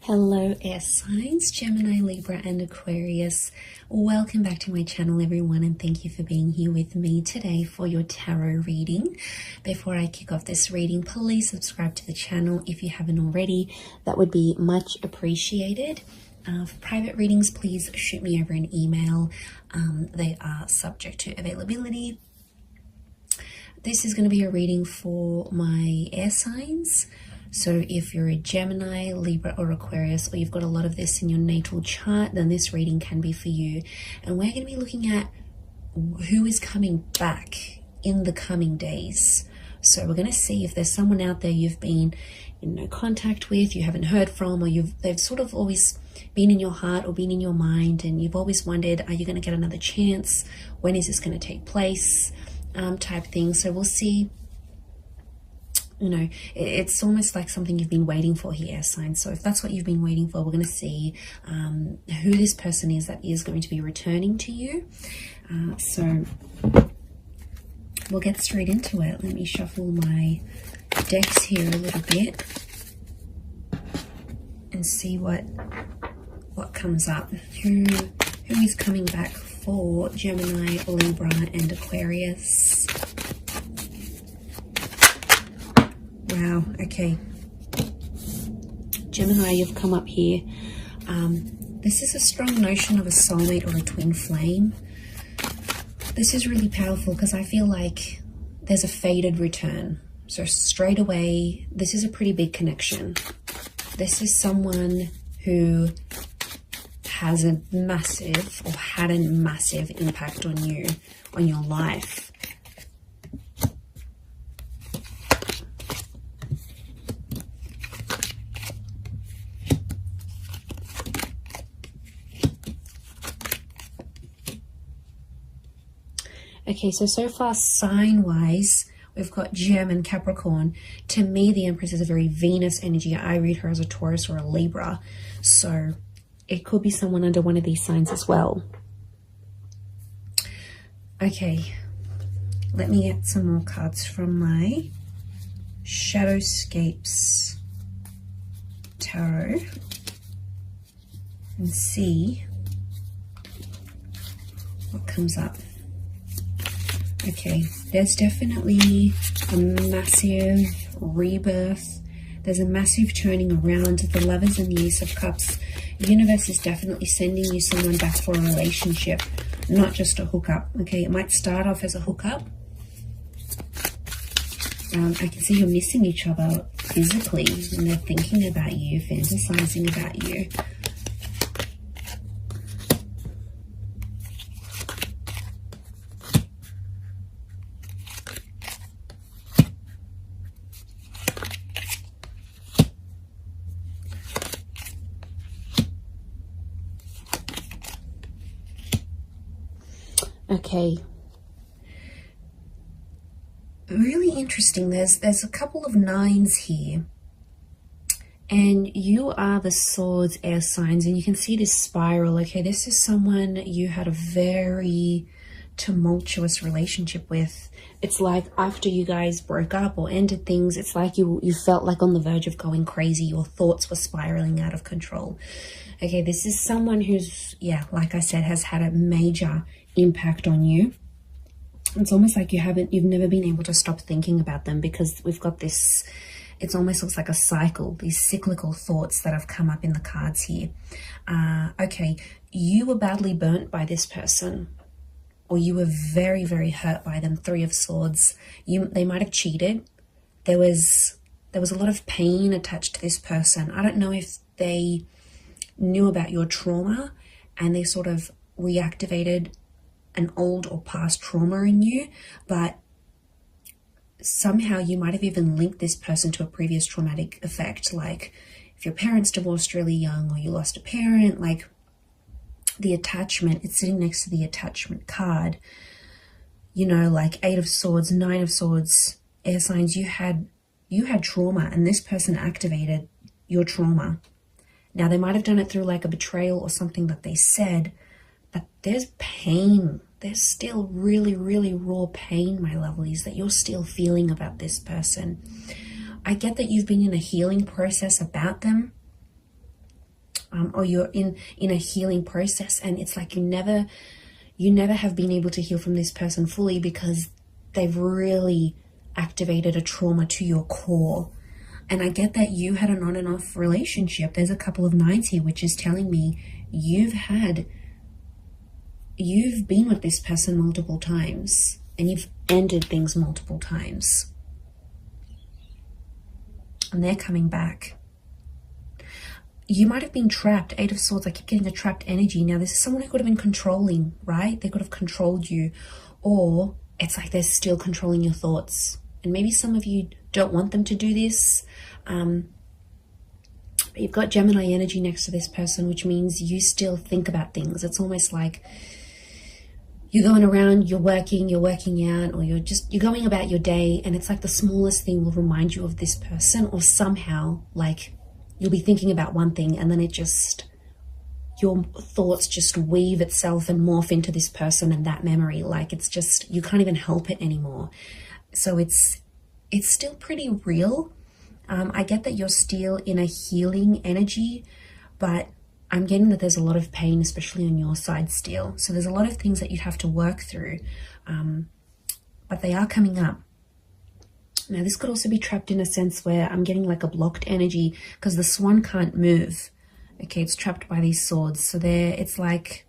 Hello air signs, Gemini, Libra and Aquarius. Welcome back to my channel everyone, and thank you for being here with me today for your tarot reading. Before I kick off this reading, please subscribe to the channel if you haven't already. That would be much appreciated. For private readings, please shoot me over an email. They are subject to availability. This is going to be a reading for my air signs. So if you're a Gemini, Libra or Aquarius, or you've got a lot of this in your natal chart, then this reading can be for you. And we're going to be looking at who is coming back in the coming days. So we're going to see if there's someone out there you've been in no contact with, you haven't heard from, or they've sort of always been in your heart or been in your mind, and you've always wondered, are you going to get another chance? When is this going to take place? Type thing. So we'll see. You know, it's almost like something you've been waiting for here, air signs. So if that's what you've been waiting for, we're going to see who this person is that is going to be returning to you. So we'll get straight into it. Let me shuffle my decks here a little bit and see what comes up. Who is coming back for Gemini, Libra and Aquarius? Wow, okay. Gemini, you've come up here. This is a strong notion of a soulmate or a twin flame. This is really powerful because I feel like there's a fated return. So straight away, this is a pretty big connection. This is someone who has a massive or had a massive impact on you, on your life. Okay, so far sign-wise, we've got Gem and Capricorn. To me, the Empress is a very Venus energy. I read her as a Taurus or a Libra. So it could be someone under one of these signs as well. Okay, let me get some more cards from my Shadowscapes Tarot and see what comes up. Okay, there's definitely a massive rebirth. There's a massive turning around. The Lovers and the Ace of Cups. The universe is definitely sending you someone back for a relationship, not just a hookup. Okay, it might start off as a hookup. I can see you're missing each other physically, and they're thinking about you, fantasizing about you. Okay, really interesting. There's a couple of nines here, and you are the Swords air signs, and you can see this spiral. Okay, this is someone you had a very tumultuous relationship with. It's like after you guys broke up or ended things, it's like you felt like on the verge of going crazy. Your thoughts were spiraling out of control. Okay, this is someone who's, yeah, like I said, has had a major impact on you. It's almost like you've never been able to stop thinking about them, because we've got this, it almost looks like a cycle, these cyclical thoughts that have come up in the cards here. Okay, you were badly burnt by this person, or you were very, very hurt by them. Three of Swords. They might have cheated. There was a lot of pain attached to this person. I don't know if they knew about your trauma and they sort of reactivated an old or past trauma in you, but somehow you might have even linked this person to a previous traumatic effect, like if your parents divorced really young, or you lost a parent. Like the attachment, it's sitting next to the attachment card, you know, like Eight of Swords, Nine of Swords, air signs. You had trauma, and this person activated your trauma. Now they might have done it through like a betrayal or something that they said, but there's pain. There's still really, really raw pain, my lovelies, that you're still feeling about this person. I get that you've been in a healing process about them, or you're in a healing process, and it's like you never have been able to heal from this person fully because they've really activated a trauma to your core. And I get that you had an on and off relationship. There's a couple of nines here, which is telling me you've been with this person multiple times, and you've ended things multiple times. And they're coming back. You might have been trapped. Eight of Swords, I keep getting a trapped energy. Now, this is someone who could have been controlling, right? They could have controlled you. Or it's like they're still controlling your thoughts. And maybe some of you don't want them to do this. But you've got Gemini energy next to this person, which means you still think about things. It's almost like you're going around, you're working out, or you're going about your day, and it's like the smallest thing will remind you of this person, or somehow like you'll be thinking about one thing and then your thoughts just weave itself and morph into this person and that memory. Like it's just, you can't even help it anymore. So it's still pretty real. I get that you're still in a healing energy, but I'm getting that there's a lot of pain, especially on your side still. So there's a lot of things that you'd have to work through, but they are coming up. Now, this could also be trapped in a sense where I'm getting like a blocked energy because the swan can't move. Okay, it's trapped by these swords. So it's like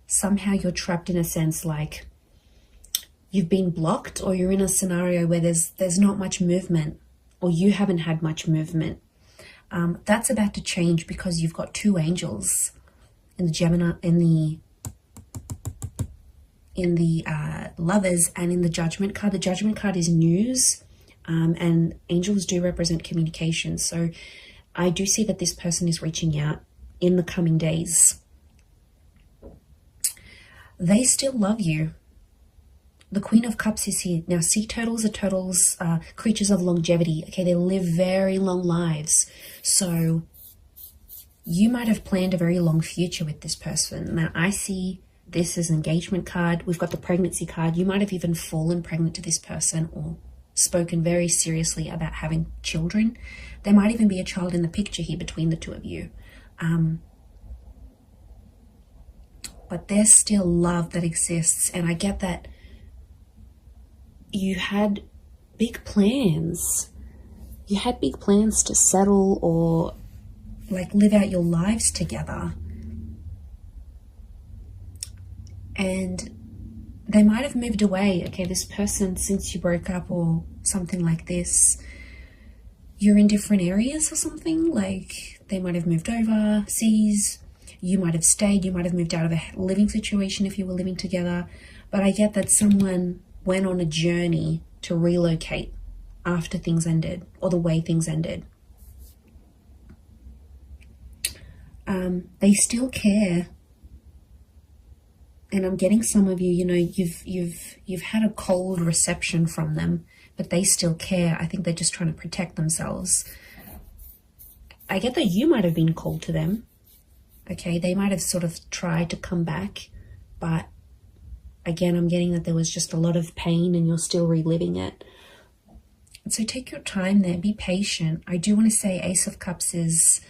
somehow you're trapped in a sense like you've been blocked, or you're in a scenario where there's not much movement, or you haven't had much movement. That's about to change because you've got two angels in the Gemini, in the Lovers, and in the Judgment card. The Judgment card is news, and angels do represent communication. So I do see that this person is reaching out in the coming days. They still love you. The Queen of Cups is here. Now, sea turtles are creatures of longevity. Okay, they live very long lives. So you might have planned a very long future with this person. Now, I see this as an engagement card. We've got the pregnancy card. You might have even fallen pregnant to this person or spoken very seriously about having children. There might even be a child in the picture here between the two of you. But there's still love that exists. And I get that you had big plans. You had big plans to settle or like live out your lives together. And they might have moved away. Okay, this person, since you broke up or something like this, you're in different areas or something. Like they might have moved overseas. You might have stayed. You might have moved out of a living situation if you were living together. But I get that someone went on a journey to relocate after things ended, or the way things ended. They still care. And I'm getting some of you, you know, you've had a cold reception from them, but they still care. I think they're just trying to protect themselves. I get that you might have been cold to them. Okay, they might have sort of tried to come back, but again, I'm getting that there was just a lot of pain and you're still reliving it. So take your time there, be patient. I do want to say Ace of Cups is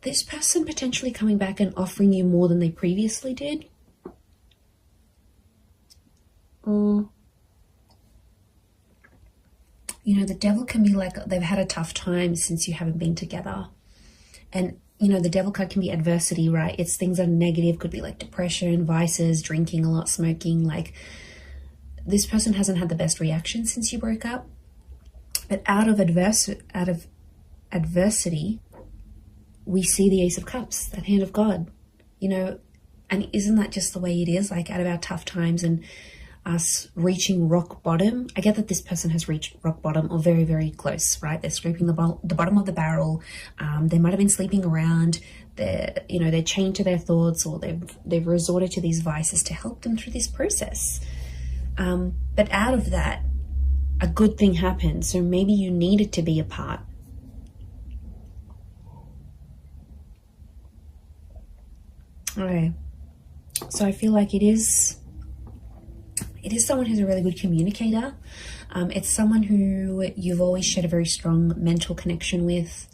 this person potentially coming back and offering you more than they previously did. You know, the Devil can be like they've had a tough time since you haven't been together. And, you know, the Devil card can be adversity, right? It's things that are negative, could be like depression, vices, drinking a lot, smoking. Like this person hasn't had the best reaction since you broke up. But out of adversity, we see the Ace of Cups, that hand of God, you know, and isn't that just the way it is? Like out of our tough times and us reaching rock bottom. I get that this person has reached rock bottom or very, very close, right? They're scraping the bottom of the barrel. They might have been sleeping around. They're chained to their thoughts, or they've resorted to these vices to help them through this process. But out of that, a good thing happened. So maybe you needed to be apart. Okay, so I feel like it is someone who's a really good communicator. It's someone who you've always shared a very strong mental connection with.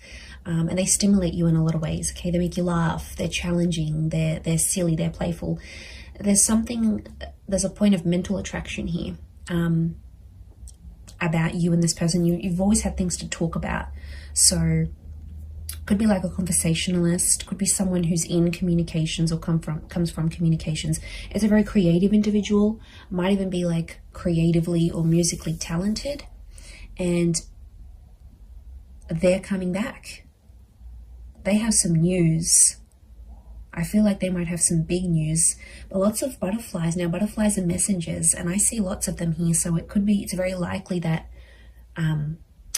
and they stimulate you in a lot of ways. Okay, they make you laugh, they're challenging, they're silly, they're playful. There's a point of mental attraction here about you and this person. You've always had things to talk about. So could be like a conversationalist, could be someone who's in communications or comes from communications. It's a very creative individual, might even be like creatively or musically talented, and they're coming back. They have some news. I feel like they might have some big news, but lots of butterflies. Now, butterflies are messengers, and I see lots of them here, so it's very likely that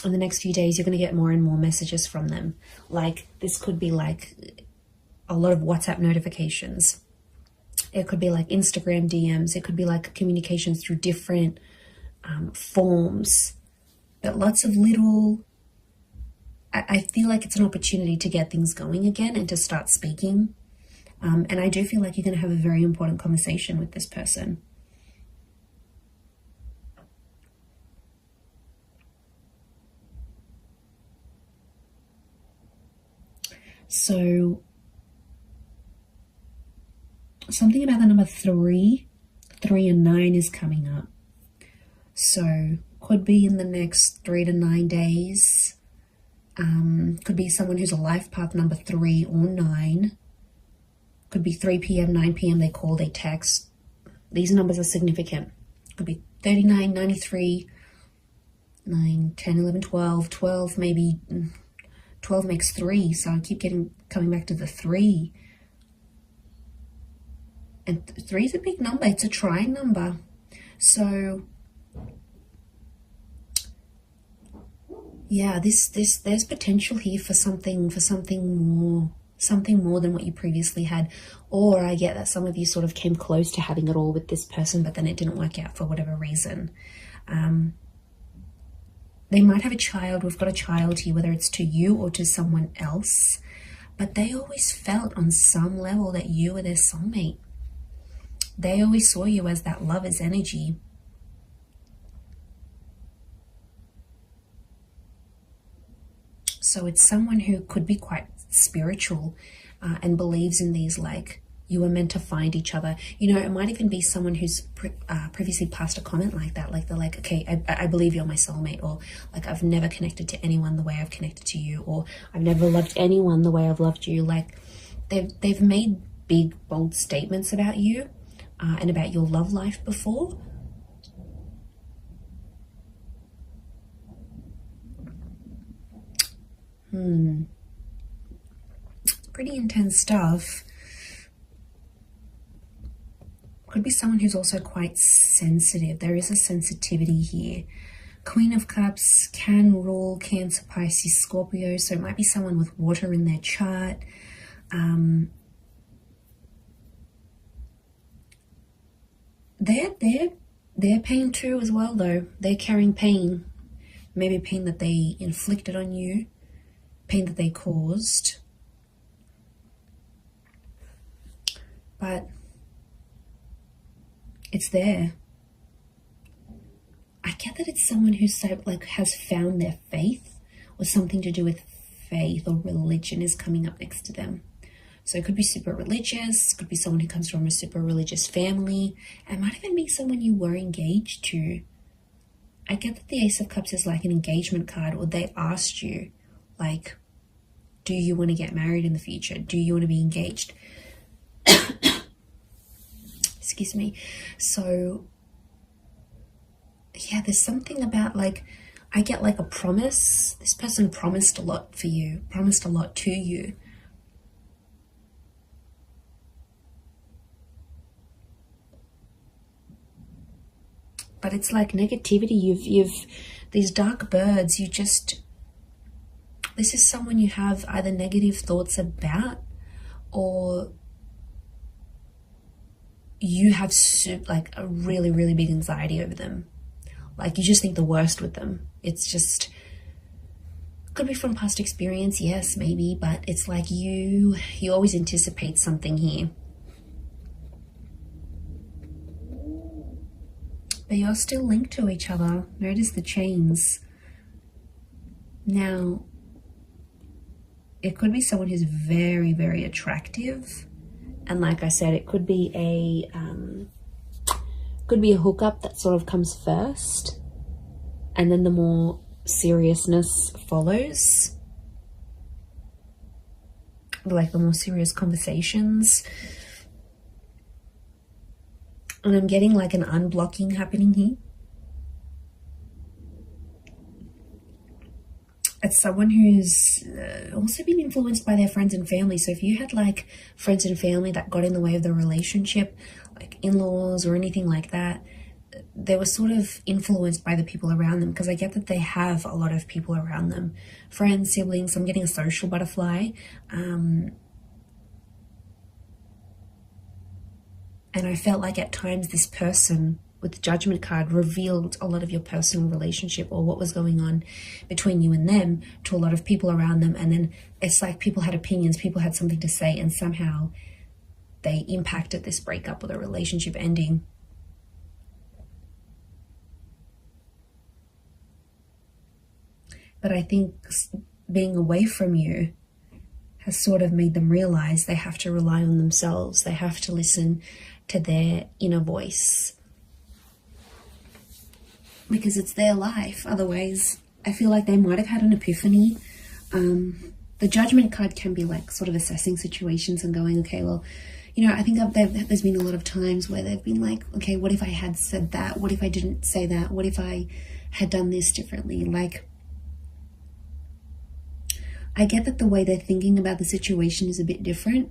in the next few days, you're going to get more and more messages from them. Like, this could be like a lot of WhatsApp notifications. It could be like Instagram DMs. It could be like communications through different forms. But lots of little... I feel like it's an opportunity to get things going again and to start speaking. And I do feel like you're going to have a very important conversation with this person. So something about the number 3 and 9 is coming up. So could be in the next 3 to 9 days. Could be someone who's a life path number 3 or 9. Could be 3 p.m., 9 p.m. They call, they text. These numbers are significant. Could be 39, 93, 9, 10, 11, 12, 12 maybe... 12 makes 3, so I keep coming back to the 3. And 3 is a big number. It's a trying number. So yeah, there's potential here for something more than what you previously had. Or I get that some of you sort of came close to having it all with this person, but then it didn't work out for whatever reason. They might have a child. We've got a child here, whether it's to you or to someone else. But they always felt on some level that you were their soulmate. They always saw you as that lover's energy. So it's someone who could be quite spiritual and believes in these, like, you were meant to find each other. You know, it might even be someone who's previously passed a comment like that. Like, they're like, okay, I believe you're my soulmate. Or like, I've never connected to anyone the way I've connected to you. Or I've never loved anyone the way I've loved you. Like, they've made big, bold statements about you and about your love life before. Pretty intense stuff. Could be someone who's also quite sensitive. There is a sensitivity here. Queen of Cups can rule Cancer, Pisces, Scorpio. So it might be someone with water in their chart. They're pain too as well, though. They're carrying pain. Maybe pain that they inflicted on you. Pain that they caused. But it's there. I get that it's someone who's so, like, has found their faith, or something to do with faith or religion is coming up next to them. So it could be super religious, could be someone who comes from a super religious family. It might even be someone you were engaged to. I get that the Ace of Cups is like an engagement card, or they asked you, like, do you want to get married in the future? Do you want to be engaged? Excuse me. So yeah, there's something about, like, I get like a promise. This person promised a lot for you, promised a lot to you. But it's like negativity. You've these dark birds, this is someone you have either negative thoughts about, or you have like a really, really big anxiety over them. Like, you just think the worst with them. It's just, could be from past experience, yes, maybe, but it's like you always anticipate something here. But you're still linked to each other. Notice the chains. Now, it could be someone who's very, very attractive. And like I said, it could be a hookup that sort of comes first, and then the more seriousness follows, like the more serious conversations. And I'm getting like an unblocking happening here. It's someone who's also been influenced by their friends and family. So if you had like friends and family that got in the way of the relationship, like in-laws or anything like that, they were sort of influenced by the people around them, because I get that they have a lot of people around them. Friends, siblings, I'm getting a social butterfly. And I felt like at times this person with the Judgment card revealed a lot of your personal relationship or what was going on between you and them to a lot of people around them. And then it's like people had opinions, people had something to say, and somehow they impacted this breakup or the relationship ending. But I think being away from you has sort of made them realize they have to rely on themselves. They have to listen to their inner voice, because it's their life. Otherwise, I feel like they might have had an epiphany. The Judgment card can be like sort of assessing situations and going, okay, well, you know, I think there's been a lot of times where they've been like, okay, what if I had said that? What if I didn't say that? What if I had done this differently? Like, I get that the way they're thinking about the situation is a bit different,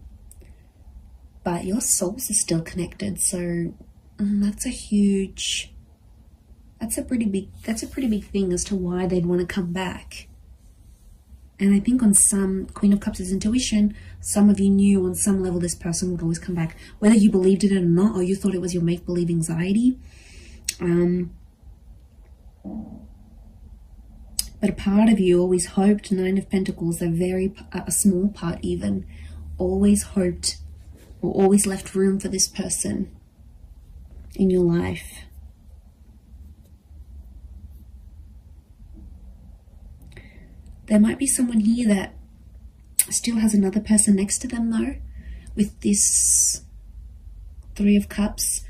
but your souls are still connected. So that's a pretty big thing as to why they'd want to come back. And I think on some, Queen of Cups is intuition. Some of you knew on some level this person would always come back, whether you believed it or not, or you thought it was your make-believe anxiety. But a part of you always hoped, Nine of Pentacles, a small part even, always hoped or always left room for this person in your life. There might be someone here that still has another person next to them though, with this Three of Cups.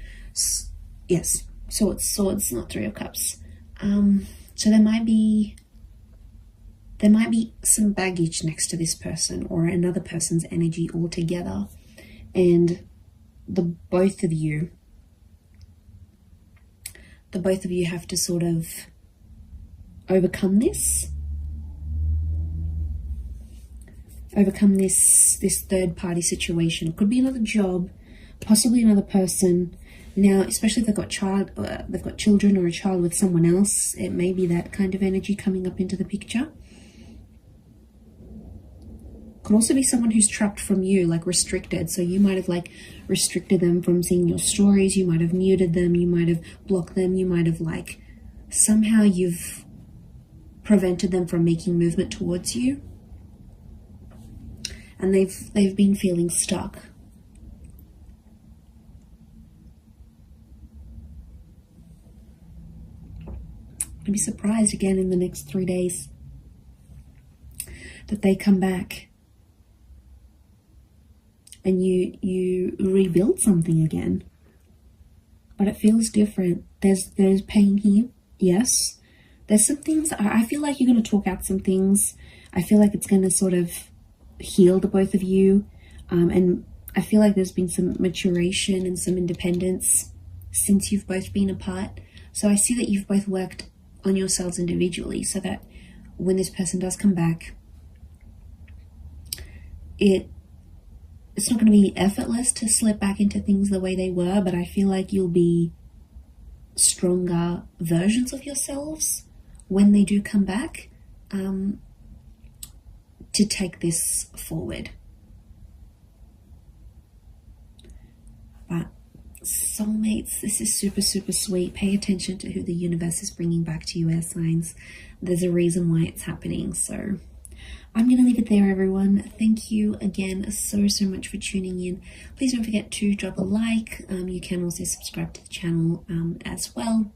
Yes, swords, not Three of Cups. So there might be some baggage next to this person or another person's energy altogether, and the both of you have to sort of overcome this third party situation. It could be another job, possibly another person. Now, especially if they've got children or a child with someone else, it may be that kind of energy coming up into the picture. Could also be someone who's trapped from you, like restricted. So you might have like restricted them from seeing your stories. You might have muted them. You might have blocked them. You might have like somehow you've prevented them from making movement towards you. And they've been feeling stuck. I'd be surprised again in the next 3 days that they come back and you rebuild something again. But it feels different. There's pain here, yes. There's some things, I feel like you're going to talk out some things. I feel like it's going to sort of heal the both of you. And I feel like there's been some maturation and some independence since you've both been apart. So I see that you've both worked on yourselves individually so that when this person does come back, it's not going to be effortless to slip back into things the way they were, but I feel like you'll be stronger versions of yourselves when they do come back, to take this forward. But soulmates, this is super, super sweet. Pay attention to who the universe is bringing back to you, air signs. There's a reason why it's happening. So I'm going to leave it there, everyone. Thank you again so much for tuning in. Please don't forget to drop a like. You can also subscribe to the channel as well.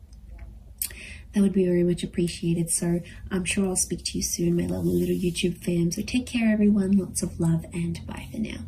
that would be very much appreciated. So I'm sure I'll speak to you soon, my lovely little YouTube fam. So take care, everyone. Lots of love, and bye for now.